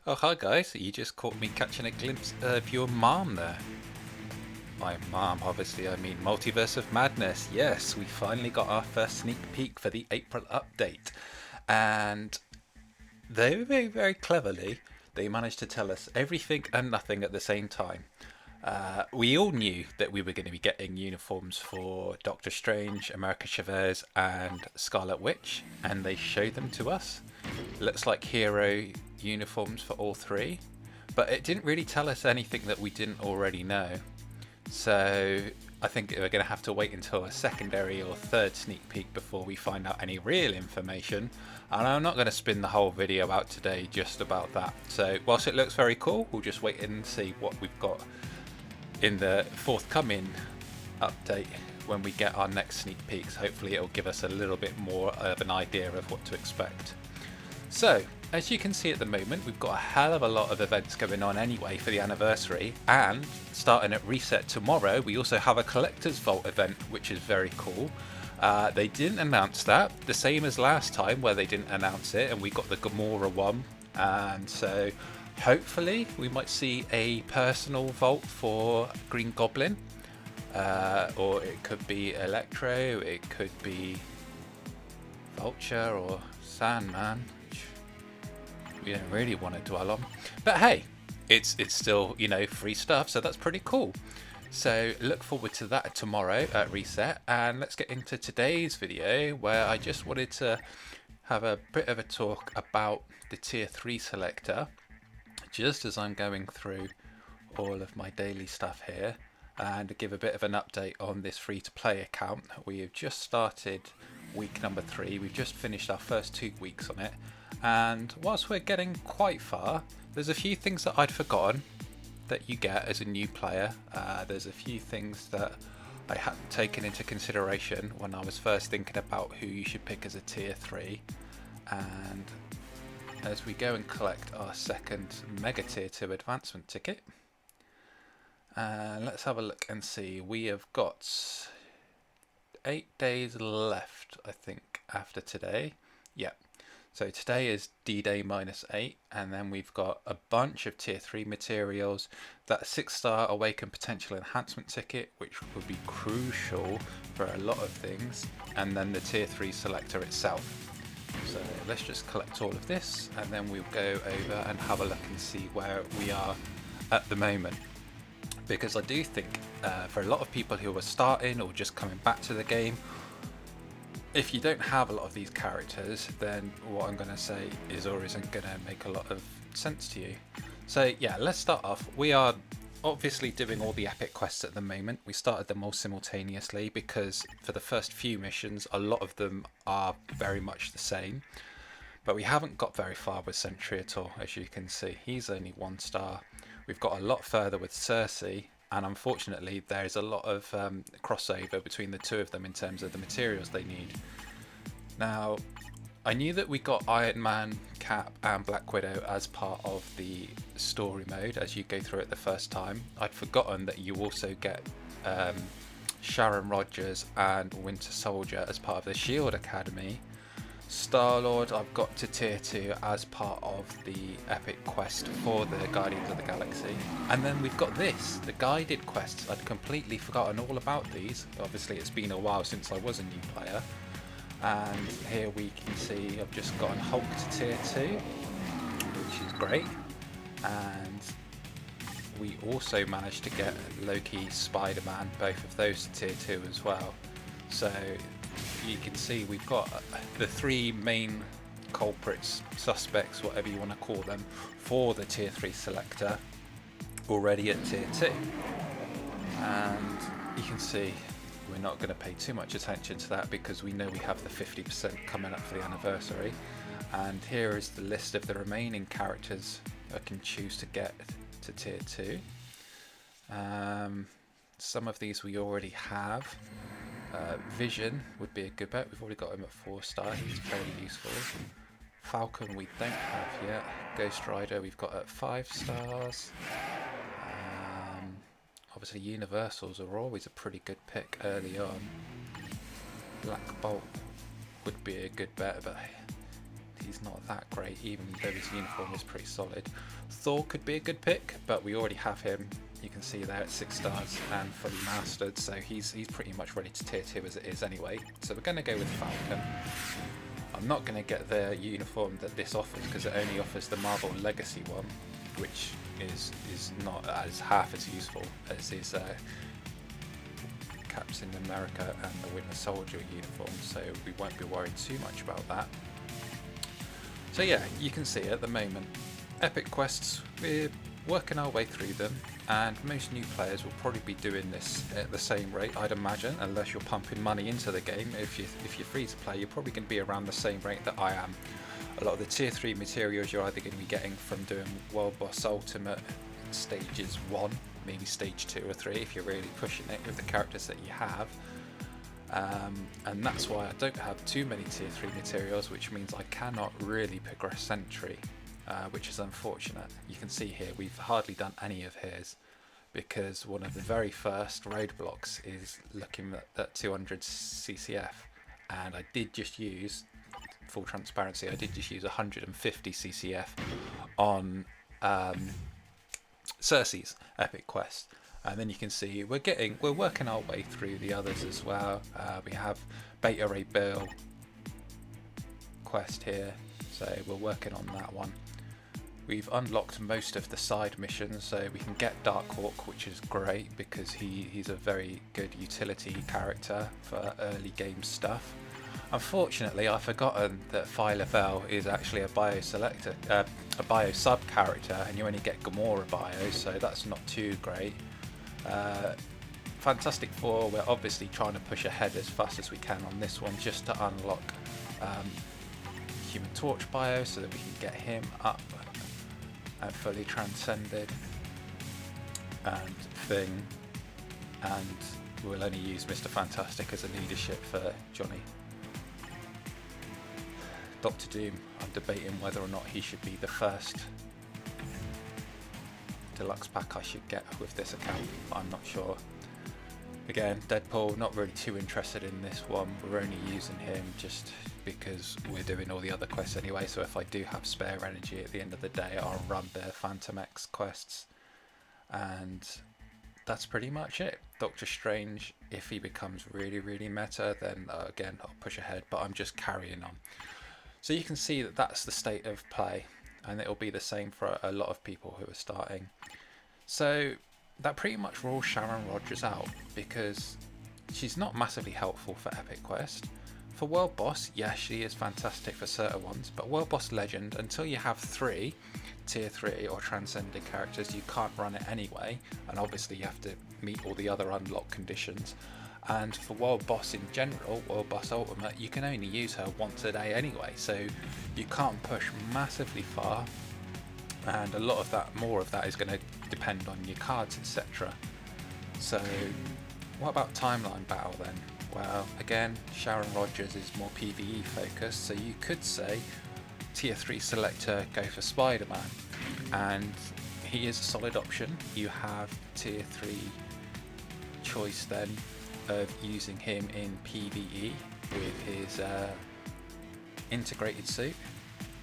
Oh, hi guys, you just caught me catching a glimpse of your mom there. By mom, obviously, I mean Multiverse of Madness. Yes, we finally got our first sneak peek for the April update. And very cleverly, they managed to tell us everything and nothing at the same time. We all knew that we were going to be getting uniforms for Doctor Strange, America Chavez, and Scarlet Witch, and they showed them to us. Looks like hero uniforms for all three, but it didn't really tell us anything that we didn't already know. So I think we're going to have to wait until a secondary or third sneak peek before we find out any real information. And I'm not going to spin the whole video out today just about that. So whilst it looks very cool, we'll just wait and see what we've got in the forthcoming update when we get our next sneak peeks. Hopefully it'll give us a little bit more of an idea of what to expect. So, as you can see at the moment, we've got a hell of a lot of events going on anyway for the anniversary, and starting at Reset tomorrow, we also have a Collector's Vault event, which is very cool. They didn't announce that, the same as last time where they didn't announce it, and we got the Gamora one, and so hopefully we might see a personal vault for Green Goblin, or it could be Electro, it could be Vulture or Sandman. We don't really want to dwell on, but hey, it's still, you know, free stuff, so that's pretty cool. So look forward to that tomorrow at Reset, and let's get into today's video where I just wanted to have a bit of a talk about the tier 3 selector just as I'm going through all of my daily stuff here, and give a bit of an update on this free to play account. We have just started week number 3, we've just finished our first 2 weeks on it, and whilst we're getting quite far, there's a few things that I'd forgotten that you get as a new player. There's a few things that I hadn't taken into consideration when I was first thinking about who you should pick as a tier 3, and as we go and collect our second mega tier 2 advancement ticket, let's have a look and see. We have got 8 days left, I think, after today. Yeah. So today is D-Day -8, and then we've got a bunch of tier 3 materials, that 6-star Awaken Potential Enhancement ticket, which would be crucial for a lot of things, and then the tier 3 selector itself. So let's just collect all of this, and then we'll go over and have a look and see where we are at the moment. Because I do think for a lot of people who are starting or just coming back to the game, if you don't have a lot of these characters, then what I'm going to say is or isn't going to make a lot of sense to you. So yeah, let's start off. We are obviously doing all the epic quests at the moment. We started them all simultaneously because for the first few missions, a lot of them are very much the same. But we haven't got very far with Sentry at all, as you can see. He's only 1 star. We've got a lot further with Cersei, and unfortunately there's a lot of crossover between the two of them in terms of the materials they need. Now, I knew that we got Iron Man, Cap and Black Widow as part of the story mode as you go through it the first time. I'd forgotten that you also get Sharon Rogers and Winter Soldier as part of the Shield Academy. Star-Lord I've got to tier 2 as part of the epic quest for the Guardians of the Galaxy. And then we've got this, the guided quests. I'd completely forgotten all about these. Obviously it's been a while since I was a new player. And here we can see I've just gotten Hulk to tier 2, which is great. And we also managed to get Loki, Spider-Man, both of those to tier 2 as well. So you can see we've got the 3 main culprits, suspects, whatever you want to call them, for the tier 3 selector already at tier 2. And you can see we're not going to pay too much attention to that because we know we have the 50% coming up for the anniversary. And here is the list of the remaining characters I can choose to get to tier 2. Some of these we already have. Vision would be a good bet. We've already got him at 4 star. He's very useful. Falcon we don't have yet. Ghost Rider we've got at 5 stars. Obviously Universals are always a pretty good pick early on. Black Bolt would be a good bet, but he's not that great, even though his uniform is pretty solid. Thor could be a good pick, but we already have him. You can see there at 6 stars and fully mastered, so he's pretty much ready to tier 2 as it is anyway. So we're going to go with Falcon. I'm not going to get the uniform that this offers because it only offers the Marvel Legacy one, which is not as half as useful as his Captain America and the Winter Soldier uniform, so we won't be worried too much about that. So yeah, you can see at the moment, epic quests, we're working our way through them, and most new players will probably be doing this at the same rate, I'd imagine, unless you're pumping money into the game. If you're free to play, you're probably going to be around the same rate that I am. A lot of the tier 3 materials you're either going to be getting from doing World Boss Ultimate stages 1, maybe stage 2 or 3 if you're really pushing it with the characters that you have. And that's why I don't have too many tier 3 materials, which means I cannot really progress Sentry, which is unfortunate. You can see here we've hardly done any of his because one of the very first roadblocks is looking at 200 CCF, and I did just use, full transparency, I did just use 150 CCF on Cersei's epic quest. And then you can see we're working our way through the others as well. We have Beta Ray Bill quest here, so we're working on that one. We've unlocked most of the side missions, so we can get Darkhawk, which is great because he's a very good utility character for early game stuff. Unfortunately, I've forgotten that Phyla-Vell is actually a bio selector, a bio sub character, and you only get Gamora bio, so that's not too great. Fantastic Four, we're obviously trying to push ahead as fast as we can on this one just to unlock Human Torch bio so that we can get him up and fully transcended, and Thing, and we'll only use Mr. Fantastic as a leadership for Johnny. Doctor Doom, I'm debating whether or not he should be the first deluxe pack I should get with this account, but I'm not sure. Again, Deadpool, not really too interested in this one. We're only using him just because we're doing all the other quests anyway, so if I do have spare energy at the end of the day, I'll run the Phantom X quests. And that's pretty much it. Doctor Strange, if he becomes really, really meta, then again, I'll push ahead, but I'm just carrying on. So you can see that that's the state of play, and it'll be the same for a lot of people who are starting. So that pretty much rules Sharon Rogers out because she's not massively helpful for Epic Quest. For World Boss, yes, she is fantastic for certain ones, but World Boss Legend, until you have 3 tier 3 or transcended characters, you can't run it anyway, and obviously you have to meet all the other unlock conditions. And for World Boss in general, World Boss Ultimate, you can only use her once a day anyway, so you can't push massively far, and a lot of that, more of that is going to depend on your cards, etc. So what about timeline battle then? Well, again, Sharon Rogers is more PvE focused, so you could say tier 3 selector, go for Spider-Man, and he is a solid option. You have tier 3 choice then of using him in PvE with his integrated suit,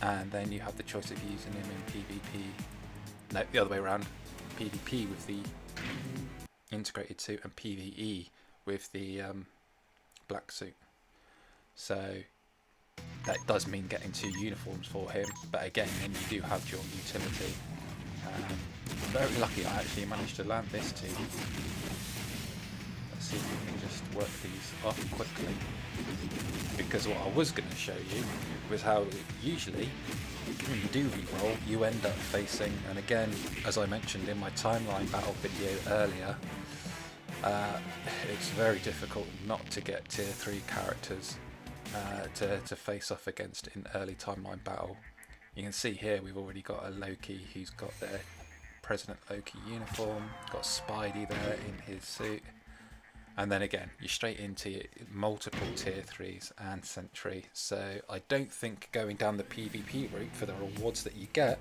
and then you have the choice of using him in PvP, no, the other way around, PvP with the integrated suit and PvE with the black suit. So that does mean getting 2 uniforms for him, but again, then you do have dual utility. I'm very lucky I actually managed to land this too. Let's see if we can just work these off quickly, because what I was going to show you was how usually when you do reroll you end up facing, and again, as I mentioned in my timeline battle video earlier, it's very difficult not to get tier 3 characters to face off against in early timeline battle. You can see here we've already got a Loki who's got their President Loki uniform, got Spidey there in his suit, and then again you're straight into multiple tier 3s and Sentry. So I don't think going down the PvP route for the rewards that you get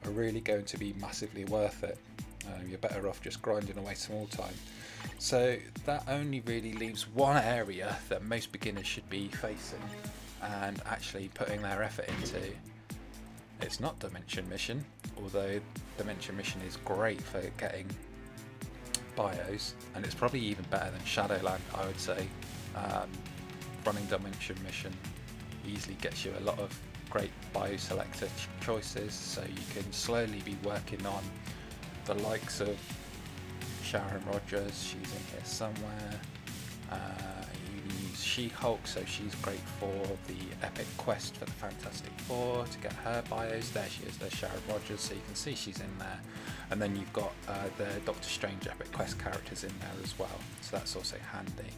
are really going to be massively worth it. You're better off just grinding away small time. So that only really leaves one area that most beginners should be facing, and actually putting their effort into. It's not Dimension Mission, although Dimension Mission is great for getting bios, and it's probably even better than Shadowland, I would say. Running Dimension Mission easily gets you a lot of great bio selector choices, so you can slowly be working on the likes of Sharon Rogers, she's in here somewhere. You can use She-Hulk, so she's great for the epic quest for the Fantastic Four to get her bios. There she is, there's Sharon Rogers, so you can see she's in there. And then you've got the Doctor Strange epic quest characters in there as well, so that's also handy.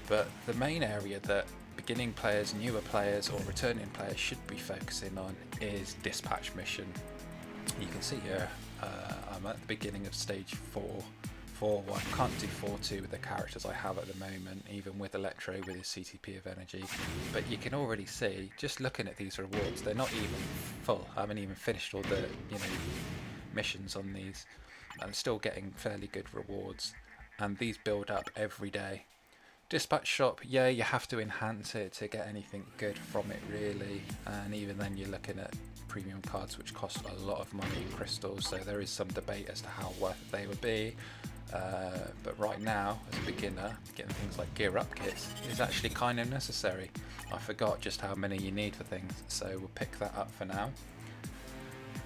But the main area that beginning players, newer players or returning players should be focusing on is Dispatch Mission. You can see here I'm at the beginning of stage 4.1. Can't do 4.2 with the characters I have at the moment, even with Electro with his CTP of energy. But you can already see, just looking at these rewards, they're not even full. I haven't even finished all the missions on these. I'm still getting fairly good rewards, and these build up every day. Dispatch shop, yeah, you have to enhance it to get anything good from it really, and even then you're looking at premium cards which cost a lot of money in crystals, so there is some debate as to how worth it they would be. But right now, as a beginner, getting things like gear up kits is actually kind of necessary. I forgot just how many you need for things, so we'll pick that up for now.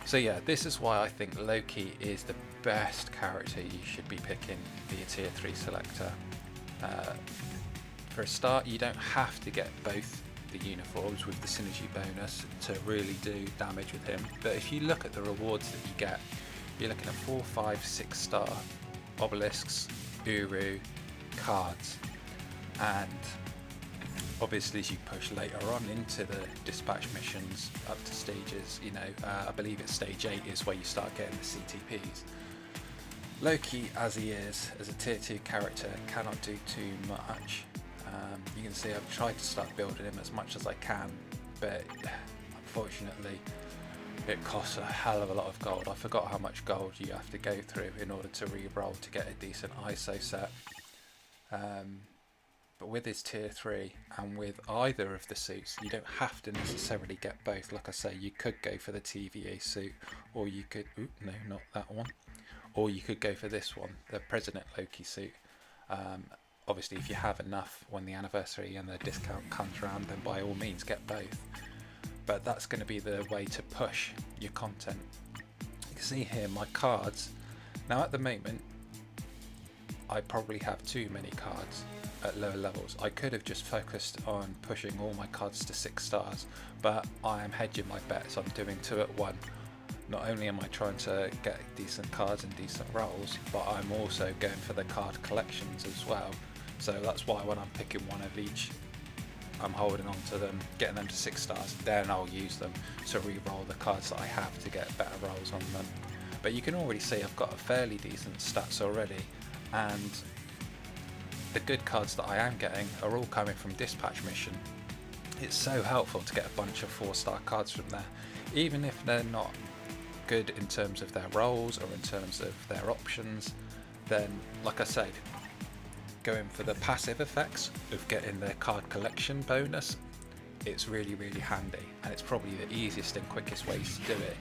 So yeah, this is why I think Loki is the best character you should be picking for your tier 3 selector. For a start, you don't have to get both the uniforms with the synergy bonus to really do damage with him, but if you look at the rewards that you get, you're looking at 4, 5, 6 star obelisks, Uru, cards, and obviously as you push later on into the dispatch missions up to stages, I believe it's stage 8 is where you start getting the CTPs. Loki, as he is, as a tier 2 character, cannot do too much. You can see I've tried to start building him as much as I can, but unfortunately it costs a hell of a lot of gold. I forgot how much gold you have to go through in order to re-roll to get a decent ISO set. But with his tier 3 and with either of the suits, you don't have to necessarily get both. Like I say, you could go for the TVA suit, or you could, no, not that one. Or you could go for this one, the President Loki suit. Obviously, if you have enough when the anniversary and the discount comes around, then by all means get both. But that's going to be the way to push your content. You can see here my cards. Now at the moment, I probably have too many cards at lower levels. I could have just focused on pushing all my cards to 6 stars, but I am hedging my bets. I'm doing 2 at 1. Not only am I trying to get decent cards and decent rolls, but I'm also going for the card collections as well. So that's why when I'm picking one of each, I'm holding on to them, getting them to 6 stars, then I'll use them to re-roll the cards that I have to get better rolls on them. But you can already see I've got a fairly decent stats already, and the good cards that I am getting are all coming from Dispatch Mission. It's so helpful to get a bunch of 4-star cards from there, even if they're not good in terms of their rolls or in terms of their options. Then, like I said, going for the passive effects of getting their card collection bonus, it's really handy, and it's probably the easiest and quickest ways to do it.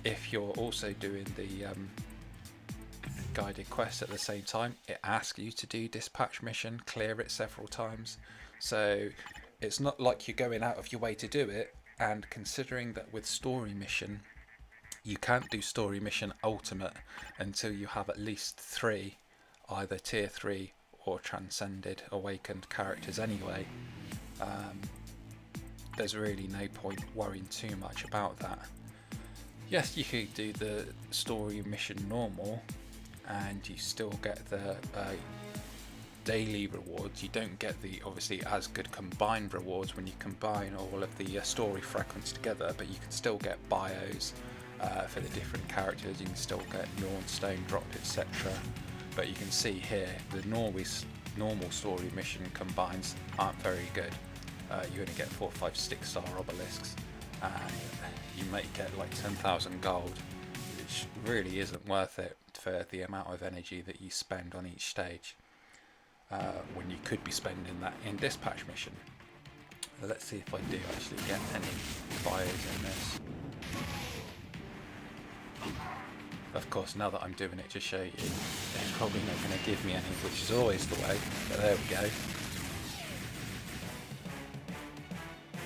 If you're also doing the guided quest at the same time, it asks you to do Dispatch Mission, clear it several times, so it's not like you're going out of your way to do it. And considering that with Story Mission, you can't do Story Mission Ultimate until you have at least 3 either tier 3 or transcended awakened characters anyway. There's really no point worrying too much about that. Yes, you could do the Story Mission normal and you still get the daily rewards. You don't get the obviously as good combined rewards when you combine all of the story fragments together, but you can still get bios for the different characters. You can still get Nornstone dropped, etc. But you can see here the normal story mission combines aren't very good. You only get 4, 5, 6 star obelisks, and you may get like 10,000 gold, which really isn't worth it for the amount of energy that you spend on each stage, when you could be spending that in Dispatch Mission. Let's see if I do actually get any buyers in this. Of course, now that I'm doing it to show you, it's probably not going to give me any, which is always the way, but there we go.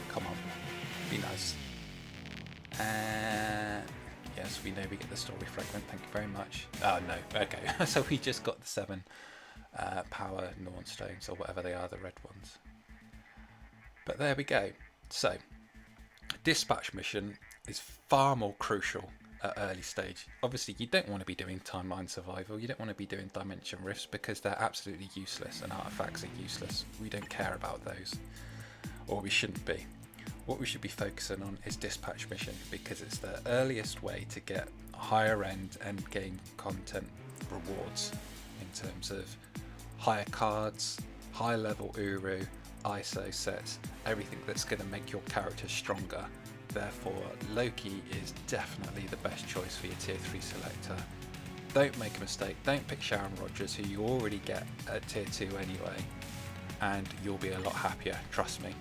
Come on, be nice. Yes, we know we get the story fragment, thank you very much. Oh no, okay, so we just got the 7 power Norn stones, or whatever they are, the red ones. But there we go. So, dispatch mission is far more crucial at early stage. Obviously, you don't want to be doing timeline survival, you don't want to be doing dimension rifts because they're absolutely useless and artifacts are useless. We don't care about those, or we shouldn't be. What we should be focusing on is dispatch mission because it's the earliest way to get higher end game content rewards in terms of higher cards, high level Uru, ISO sets, everything that's going to make your character stronger. Therefore, Loki is definitely the best choice for your tier 3 selector. Don't make a mistake, don't pick Sharon Rogers, who you already get at tier 2 anyway, and you'll be a lot happier, trust me.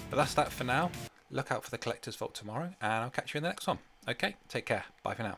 But that's that for now. Look out for the Collector's Vault tomorrow, and I'll catch you in the next one. Okay, take care, bye for now.